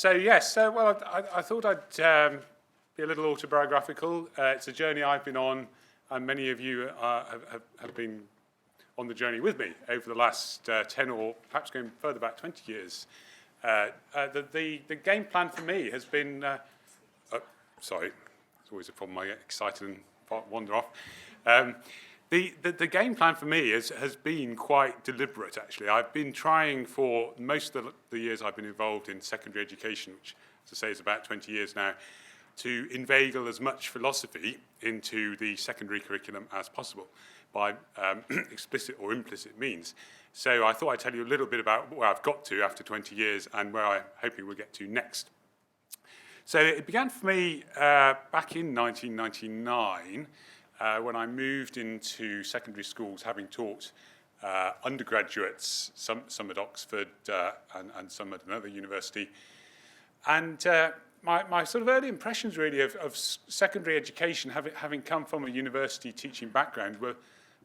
I thought I'd be a little autobiographical. It's a journey I've been on, and many of you have been on the journey with me over the last 10 or perhaps going further back 20 years. The game plan for me has been, sorry, it's always a problem, I get excited and wander off. The game plan for me has been quite deliberate, actually. I've been trying for most of the years I've been involved in secondary education, which, as I say, is about 20 years now, to inveigle as much philosophy into the secondary curriculum as possible by explicit or implicit means. So I thought I'd tell you a little bit about where I've got to after 20 years and where I'm hoping we'll get to next. So it began for me back in 1999 when I moved into secondary schools, having taught undergraduates, some at Oxford and some at another university. And my sort of early impressions really of secondary education, having come from a university teaching background,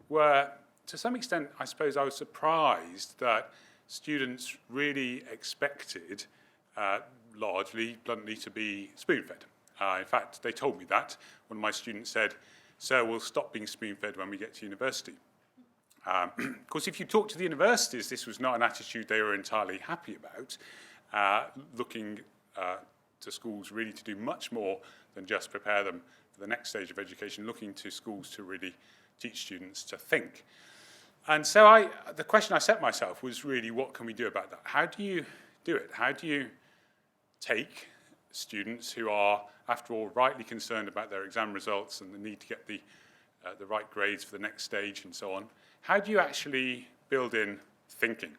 were to some extent, I suppose, I was surprised that students really expected, largely, bluntly, to be spoon-fed. In fact, they told me that. One of my students said, "Sir, we'll stop being spoon-fed when we get to university." Of course, if you talk to the universities, this was not an attitude they were entirely happy about, looking to schools really to do much more than just prepare them for the next stage of education, looking to schools to really teach students to think. And so the question I set myself was really, what can we do about that? How do you do it? How do you take students who are, after all, rightly concerned about their exam results and the need to get the right grades for the next stage and so on, how do you actually build in thinking?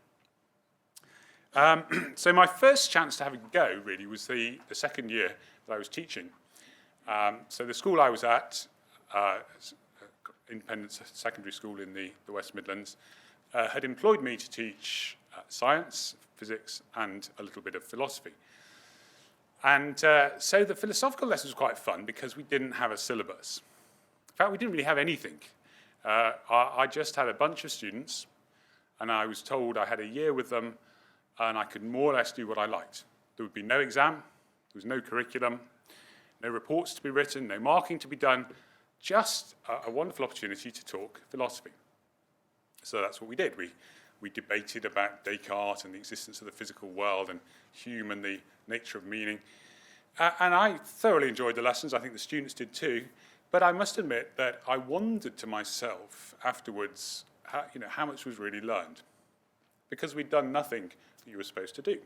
So my first chance to have a go, really, was the second year that I was teaching. So the school I was at, independent secondary school in the West Midlands, had employed me to teach science, physics, and a little bit of philosophy. And so the philosophical lessons were quite fun because we didn't have a syllabus. In fact, we didn't really have anything. I just had a bunch of students, and I was told I had a year with them, and I could more or less do what I liked. There would be no exam, there was no curriculum, no reports to be written, no marking to be done, just a wonderful opportunity to talk philosophy. So that's what we did. We debated about Descartes and the existence of the physical world and Hume and the nature of meaning. And I thoroughly enjoyed the lessons. I think the students did too. But I must admit that I wondered to myself afterwards how much was really learned. Because we'd done nothing that you were supposed to do.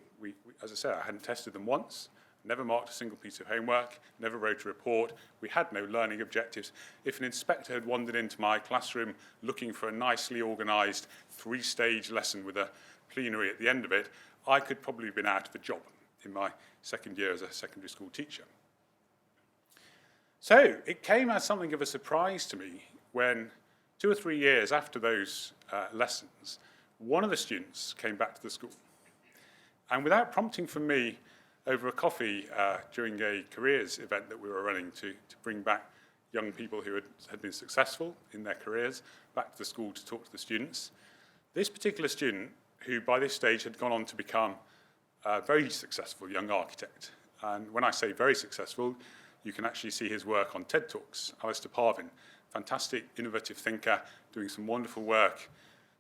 As I said, I hadn't tested them once, never marked a single piece of homework, never wrote a report. We had no learning objectives. If an inspector had wandered into my classroom looking for a nicely organised 3-stage lesson with a plenary at the end of it, I could probably have been out of a job in my second year as a secondary school teacher. So it came as something of a surprise to me when 2 or 3 years after those lessons, one of the students came back to the school. And without prompting from me, over a coffee during a careers event that we were running to bring back young people who had been successful in their careers back to the school to talk to the students, this particular student, who by this stage had gone on to become a very successful young architect, and when I say very successful, you can actually see his work on TED Talks. Alistair Parvin, fantastic, innovative thinker, doing some wonderful work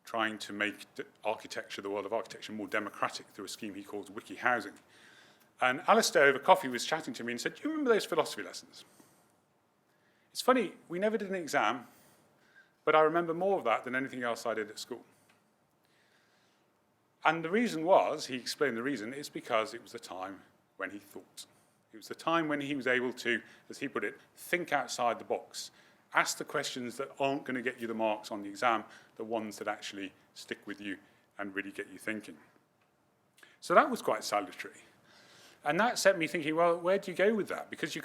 trying to make architecture, the world of architecture, more democratic through a scheme he calls Wiki Housing. And Alistair, over coffee, was chatting to me and said, "Do you remember those philosophy lessons?" It's funny, we never did an exam, but I remember more of that than anything else I did at school. And the reason was, he explained the reason, is because it was the time when he thought. It was the time when he was able to, as he put it, think outside the box, ask the questions that aren't going to get you the marks on the exam, the ones that actually stick with you and really get you thinking. So that was quite salutary. And that set me thinking, well, where do you go with that? Because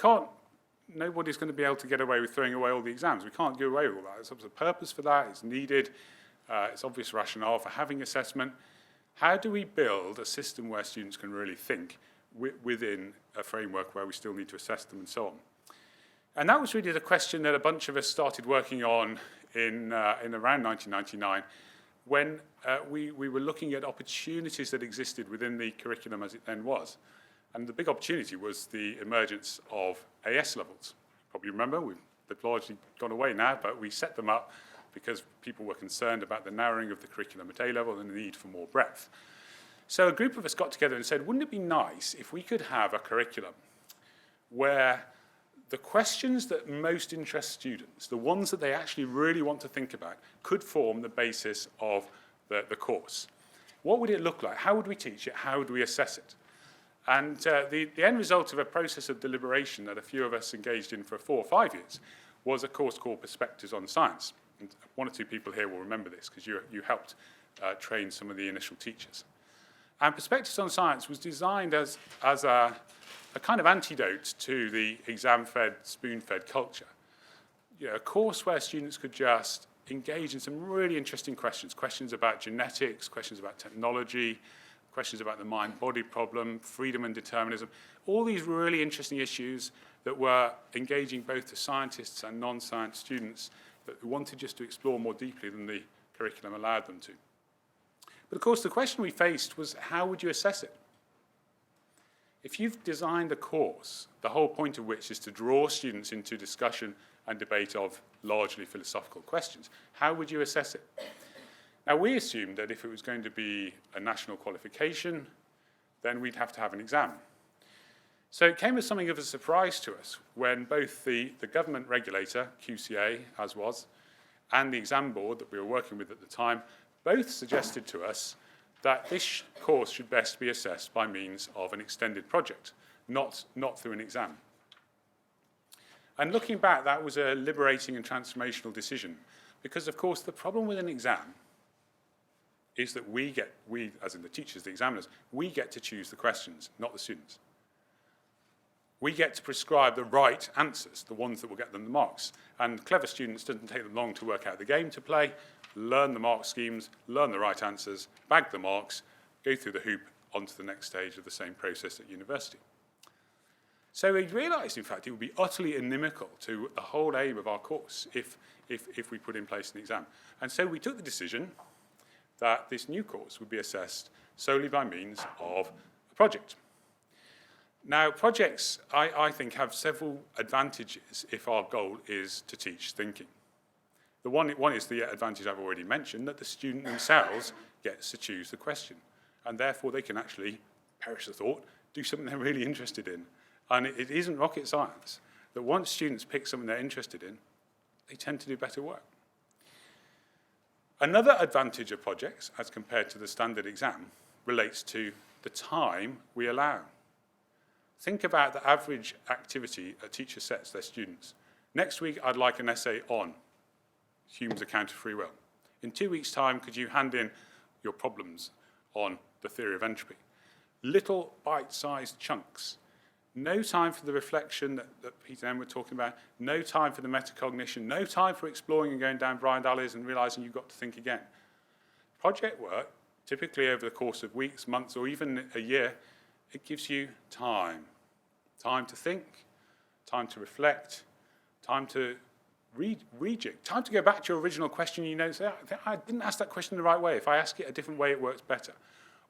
nobody's going to be able to get away with throwing away all the exams. We can't do away with all that. There's a purpose for that. It's needed. It's obvious rationale for having assessment. How do we build a system where students can really think within a framework where we still need to assess them and so on? And that was really the question that a bunch of us started working on in around 1999, when we were looking at opportunities that existed within the curriculum as it then was. And the big opportunity was the emergence of AS levels. Probably remember, they've largely gone away now, but we set them up because people were concerned about the narrowing of the curriculum at A level and the need for more breadth. So a group of us got together and said, wouldn't it be nice if we could have a curriculum where the questions that most interest students, the ones that they actually really want to think about, could form the basis of the course. What would it look like? How would we teach it? How would we assess it? And the end result of a process of deliberation that a few of us engaged in for 4 or 5 years was a course called Perspectives on Science. And 1 or 2 people here will remember this because you helped train some of the initial teachers. And Perspectives on Science was designed as a kind of antidote to the exam-fed, spoon-fed culture. A course where students could just engage in some really interesting questions about genetics, questions about technology, questions about the mind-body problem, freedom and determinism, all these really interesting issues that were engaging both the scientists and non-science students that wanted just to explore more deeply than the curriculum allowed them to. But of course, the question we faced was, how would you assess it? If you've designed a course, the whole point of which is to draw students into discussion and debate of largely philosophical questions, how would you assess it? Now, we assumed that if it was going to be a national qualification, then we'd have to have an exam. So it came as something of a surprise to us when both the government regulator, QCA, as was, and the exam board that we were working with at the time, both suggested to us that this course should best be assessed by means of an extended project, not through an exam. And looking back, that was a liberating and transformational decision, because, of course, the problem with an exam is that we, as in the teachers, the examiners, we get to choose the questions, not the students. We get to prescribe the right answers, the ones that will get them the marks. And clever students, doesn't take them long to work out the game to play, learn the mark schemes, learn the right answers, bag the marks, go through the hoop onto the next stage of the same process at university. So we realised, in fact, it would be utterly inimical to the whole aim of our course if we put in place an exam. And so we took the decision that this new course would be assessed solely by means of a project. Now, projects, I think, have several advantages if our goal is to teach thinking. The one is the advantage I've already mentioned, that the student themselves gets to choose the question, and therefore they can actually perish the thought, do something they're really interested in. And it isn't rocket science that once students pick something they're interested in, they tend to do better work. Another advantage of projects, as compared to the standard exam, relates to the time we allow. Think about the average activity a teacher sets their students. Next week, I'd like an essay on Hume's account of free will. In 2 weeks' time, could you hand in your problems on the theory of entropy? Little bite-sized chunks. No time for the reflection that Peter and Em were talking about. No time for the metacognition. No time for exploring and going down blind alleys and realising you've got to think again. Project work, typically over the course of weeks, months, or even a year, it gives you time. Time to think, time to reflect, time to rejig, time to go back to your original question. You know, say, I didn't ask that question the right way. If I ask it a different way, it works better.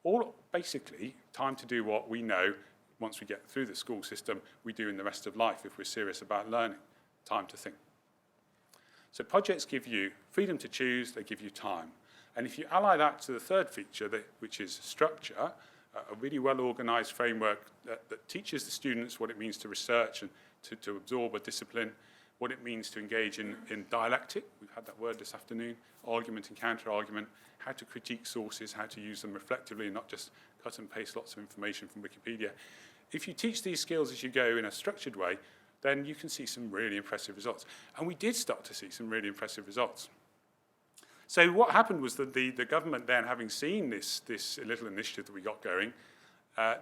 All basically time to do what we know once we get through the school system, we do in the rest of life if we're serious about learning. Time to think. So projects give you freedom to choose, they give you time. And if you ally that to the third feature, which is structure, a really well-organized framework that teaches the students what it means to research and to absorb a discipline, what it means to engage in dialectic, we've had that word this afternoon, argument and counter-argument, how to critique sources, how to use them reflectively and not just cut and paste lots of information from Wikipedia. If you teach these skills as you go in a structured way, then you can see some really impressive results. And we did start to see some really impressive results. So what happened was that the government then, having seen this little initiative that we got going,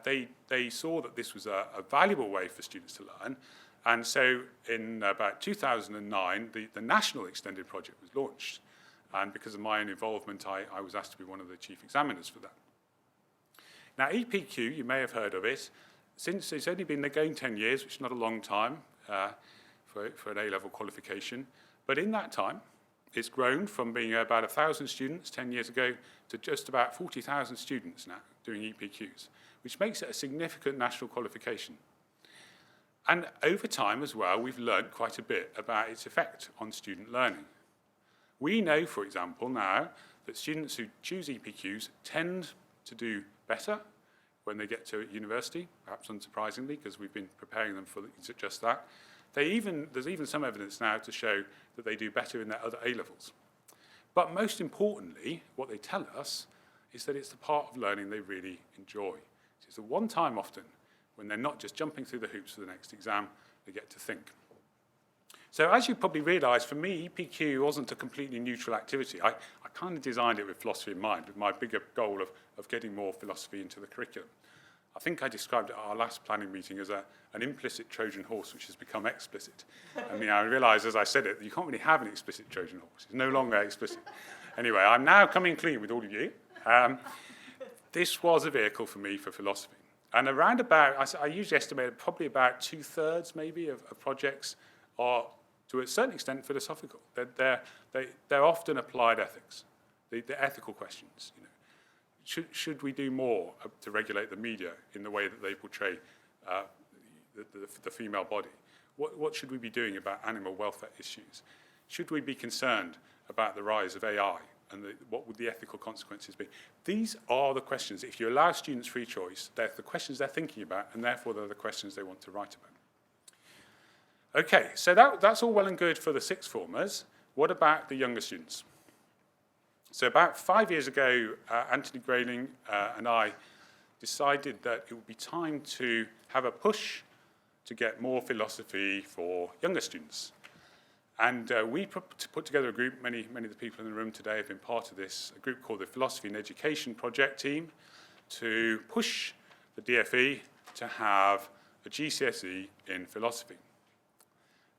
they saw that this was a valuable way for students to learn. And so in about 2009, the National Extended Project was launched. And because of my own involvement, I was asked to be one of the chief examiners for that. Now, EPQ, you may have heard of it. Since it's only been going 10 years, which is not a long time for an A-level qualification, but in that time, it's grown from being about 1,000 students 10 years ago to just about 40,000 students now doing EPQs, which makes it a significant national qualification. And over time as well, we've learned quite a bit about its effect on student learning. We know, for example, now that students who choose EPQs tend to do better when they get to university, perhaps unsurprisingly, because we've been preparing them for just that. There's even some evidence now to show that they do better in their other A-levels. But most importantly, what they tell us is that it's the part of learning they really enjoy. It's the one time often when they're not just jumping through the hoops for the next exam, they get to think. So as you probably realise, for me, EPQ wasn't a completely neutral activity. I kind of designed it with philosophy in mind, with my bigger goal of getting more philosophy into the curriculum. I think I described it at our last planning meeting as an implicit Trojan horse, which has become explicit. And I realised as I said it, you can't really have an explicit Trojan horse. It's no longer explicit. Anyway, I'm now coming clean with all of you. This was a vehicle for me for philosophy. And around about, I usually estimate probably about 2/3 maybe of projects are, to a certain extent, philosophical. They're often applied ethics, the ethical questions. Should we do more to regulate the media in the way that they portray the female body? What should we be doing about animal welfare issues? Should we be concerned about the rise of AI and what would the ethical consequences be? These are the questions. If you allow students free choice, they're the questions they're thinking about, and therefore they're the questions they want to write about. Okay, so that's all well and good for the sixth formers. What about the younger students? So about 5 years ago, Anthony Grayling and I decided that it would be time to have a push to get more philosophy for younger students. And we put together a group, many of the people in the room today have been part of this, a group called the Philosophy in Education Project Team, to push the DFE to have a GCSE in philosophy.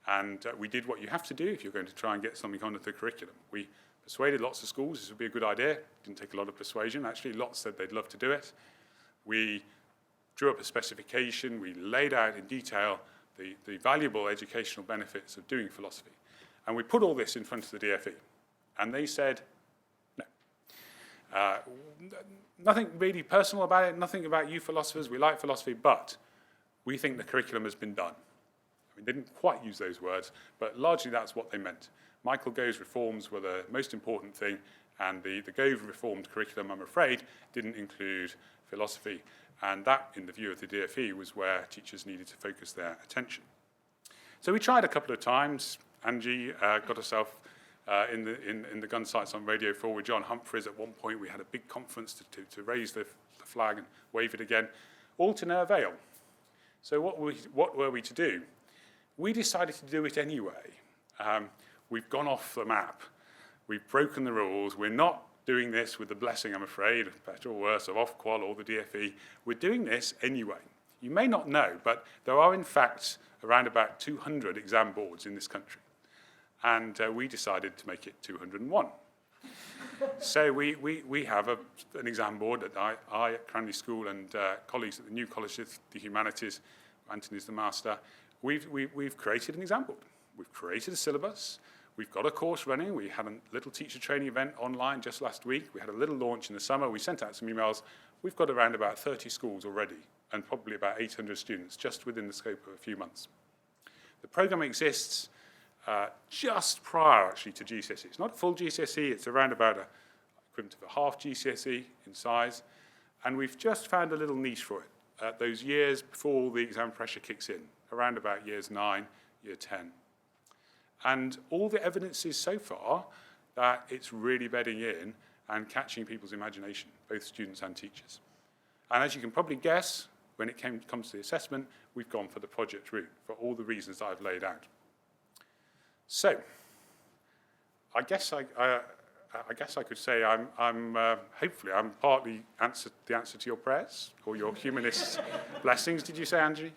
And we did what you have to do if you're going to try and get something onto the curriculum. We persuaded lots of schools this would be a good idea. Didn't take a lot of persuasion. Actually, lots said they'd love to do it. We drew up a specification. We laid out in detail the valuable educational benefits of doing philosophy. And we put all this in front of the DFE. And they said, no. Nothing really personal about it, nothing about you philosophers. We like philosophy, but we think the curriculum has been done. They didn't quite use those words, but largely that's what they meant. Michael Gove's reforms were the most important thing, and the Gove reformed curriculum, I'm afraid, didn't include philosophy. And that, in the view of the DFE, was where teachers needed to focus their attention. So we tried a couple of times. Angie got herself in the gun sights on Radio 4 with John Humphreys. At one point, we had a big conference to raise the flag and wave it again, all to no avail. So what were we to do? We decided to do it anyway. We've gone off the map. We've broken the rules. We're not doing this with the blessing, I'm afraid, better or worse, of Ofqual or the DFE. We're doing this anyway. You may not know, but there are, in fact, around about 200 exam boards in this country. And we decided to make it 201. So we have an exam board that I at Cranley School and colleagues at the New College of the Humanities, Anthony's the master, we've created an exam board. We've created a syllabus. We've got a course running. We had a little teacher training event online just last week. We had a little launch in the summer. We sent out some emails. We've got around about 30 schools already and probably about 800 students just within the scope of a few months. The programme exists just prior, actually, to GCSE. It's not a full GCSE. It's around about equivalent of a half GCSE in size. And we've just found a little niche for it, those years before the exam pressure kicks in, around about years 9, year 10. And all the evidence is so far that it's really bedding in and catching people's imagination, both students and teachers. And as you can probably guess, when it comes to the assessment, we've gone for the project route for all the reasons that I've laid out. So, I guess I could say hopefully I'm partly the answer to your prayers or your humanist blessings. Did you say, Angie?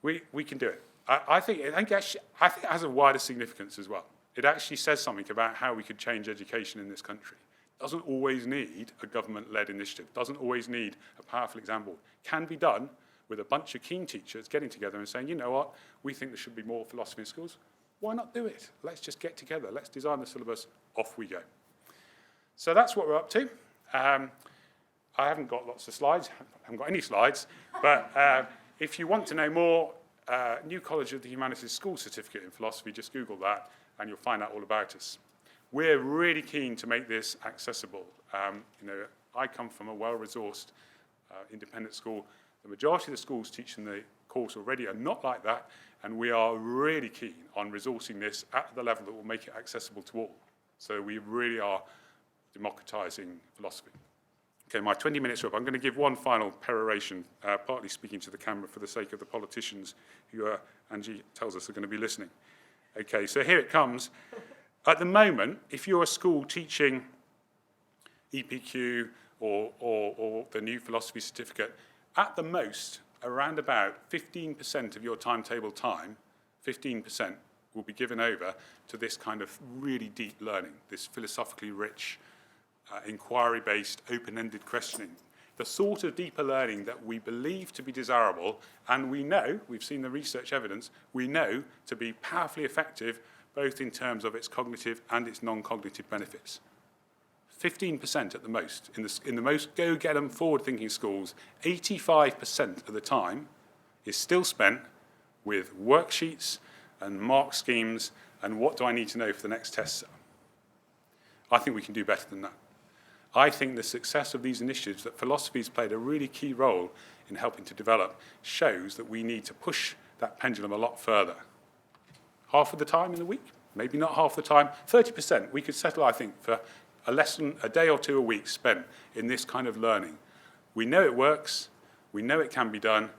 We can do it. I think it has a wider significance as well. It actually says something about how we could change education in this country. It doesn't always need a government-led initiative. It doesn't always need a powerful exam board. It can be done with a bunch of keen teachers getting together and saying, you know what, we think there should be more philosophy in schools. Why not do it? Let's just get together. Let's design the syllabus. Off we go. So that's what we're up to. I haven't got lots of slides. I haven't got any slides. But if you want to know more, New College of the Humanities School Certificate in Philosophy, just Google that and you'll find out all about us. We're really keen to make this accessible. I come from a well-resourced independent school. The majority of the schools teaching the course already are not like that, and we are really keen on resourcing this at the level that will make it accessible to all. So we really are democratizing philosophy. Okay, my 20 minutes are up. I'm going to give one final peroration, partly speaking to the camera for the sake of the politicians who, Angie tells us, are going to be listening. Okay, so here it comes. At the moment, if you're a school teaching EPQ or the new philosophy certificate, at the most, around about 15% of your timetable time, 15% will be given over to this kind of really deep learning, this philosophically rich, inquiry-based, open-ended questioning. The sort of deeper learning that we believe to be desirable, and we know, we've seen the research evidence, we know to be powerfully effective, both in terms of its cognitive and its non-cognitive benefits. 15% at the most. In the most go-get-'em, forward-thinking schools, 85% of the time is still spent with worksheets and mark schemes and what do I need to know for the next test. I think we can do better than that. I think the success of these initiatives that philosophy has played a really key role in helping to develop shows that we need to push that pendulum a lot further. Half of the time in the week, maybe not half the time, 30%. We could settle, I think, for a lesson, a day or two a week spent in this kind of learning. We know it works, we know it can be done,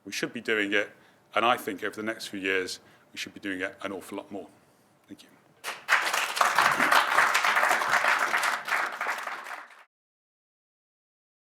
we should be doing it, and I think over the next few years we should be doing it an awful lot more.